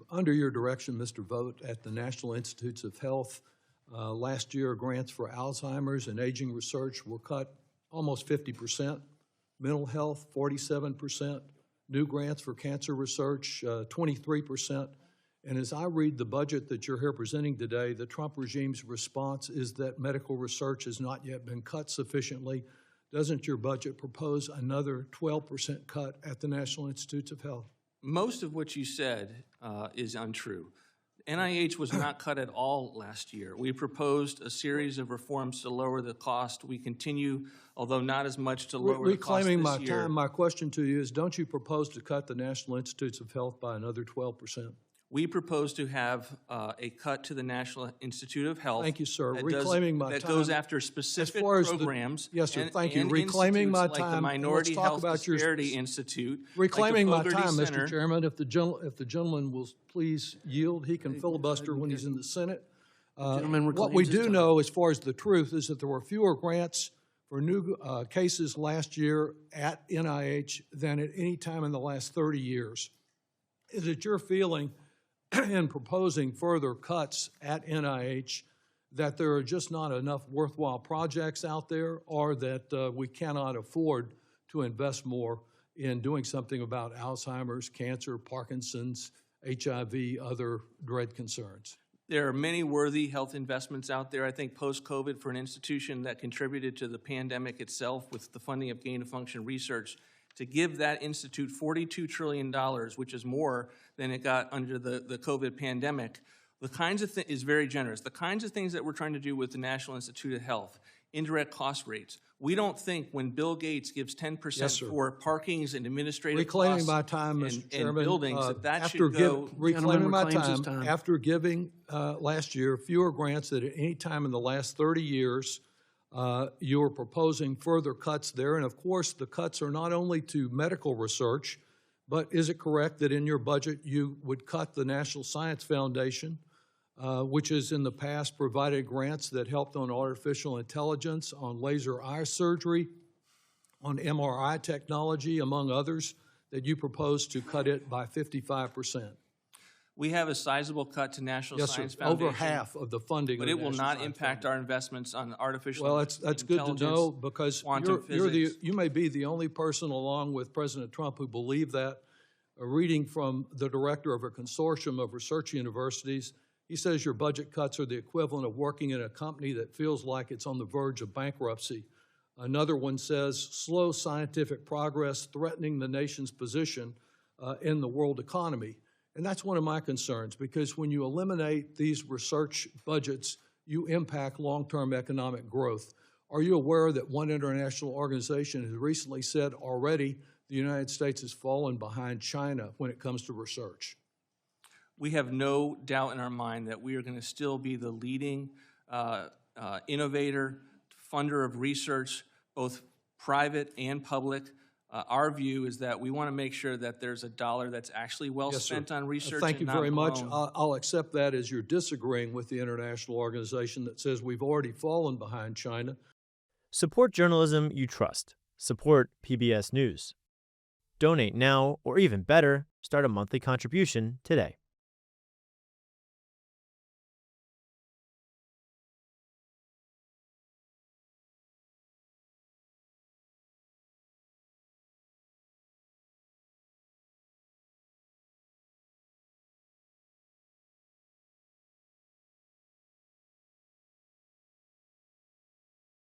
Under your direction, Mr. Vought, at the National Institutes of Health, last year grants for Alzheimer's and aging research were cut almost 50%, mental health 47%, new grants for cancer research 23%. And as I read the budget that you're here presenting today, the Trump regime's response is that medical research has not yet been cut sufficiently. Doesn't your budget propose another 12% cut at the National Institutes of Health? Most of what you said is untrue. NIH was not cut at all last year. We proposed a series of reforms to lower the cost. We continue, although not as much, to lower the cost Reclaiming this my year. time, my question to you is, don't you propose to cut the National Institutes of Health by another 12%? We propose to have a cut to the National Institute of Health. Thank you, sir. That Reclaiming my that time. goes after specific far as programs. yes, sir. And, Thank you. and Reclaiming my institutes like the time. Minority Let's talk Health about your Disparity Institute. Reclaiming like my the time, Fogarty Mr. Center. Chairman. If the gentleman will please yield, he can filibuster when he's in the Senate. What we do know, as far as the truth, is that there were fewer grants for new cases last year at NIH than at any time in the last 30 years. Is it your feeling in proposing further cuts at NIH that there are just not enough worthwhile projects out there, or that we cannot afford to invest more in doing something about Alzheimer's, cancer, Parkinson's, HIV, other dread concerns? There are many worthy health investments out there. I think post-COVID, for an institution that contributed to the pandemic itself with the funding of gain-of-function research, to give that institute $42 trillion, which is more than it got under the COVID pandemic, the kinds of is very generous. The kinds of things that we're trying to do with the National Institute of Health, indirect cost rates. We don't think when Bill Gates gives 10% Yes, sir. for parkings and administrative Reclaiming costs my time, Mr. and Chairman. buildings, that after should go. reclaiming my reclaims his time, time. after giving last year fewer grants than at any time in the last 30 years, you are proposing further cuts there. And of course, the cuts are not only to medical research, but is it correct that in your budget you would cut the National Science Foundation, which has in the past provided grants that helped on artificial intelligence, on laser eye surgery, on MRI technology, among others, that you propose to cut it by 55%? We have a sizable cut to National Yes, sir. Science Foundation. Over half of the funding. But of it the will National not Science impact Foundation. our investments on artificial Well, that's good to know, because quantum you're physics. you may be the only person, along with President Trump, who believe that. A reading from the director of a consortium of research universities, he says your budget cuts are the equivalent of working in a company that feels like it's on the verge of bankruptcy. Another one says slow scientific progress threatening the nation's position in the world economy. And that's one of my concerns, because when you eliminate these research budgets, you impact long-term economic growth. Are you aware that one international organization has recently said already the United States has fallen behind China when it comes to research? We have no doubt in our mind that we are going to still be the leading innovator, funder of research, both private and public. Our view is that we want to make sure that there's a dollar that's actually well Yes, sir. spent on research. Thank you and not very much. blown. I'll accept that as you're disagreeing with the international organization that says we've already fallen behind China. Support journalism you trust. Support PBS News. Donate now, or even better, start a monthly contribution today.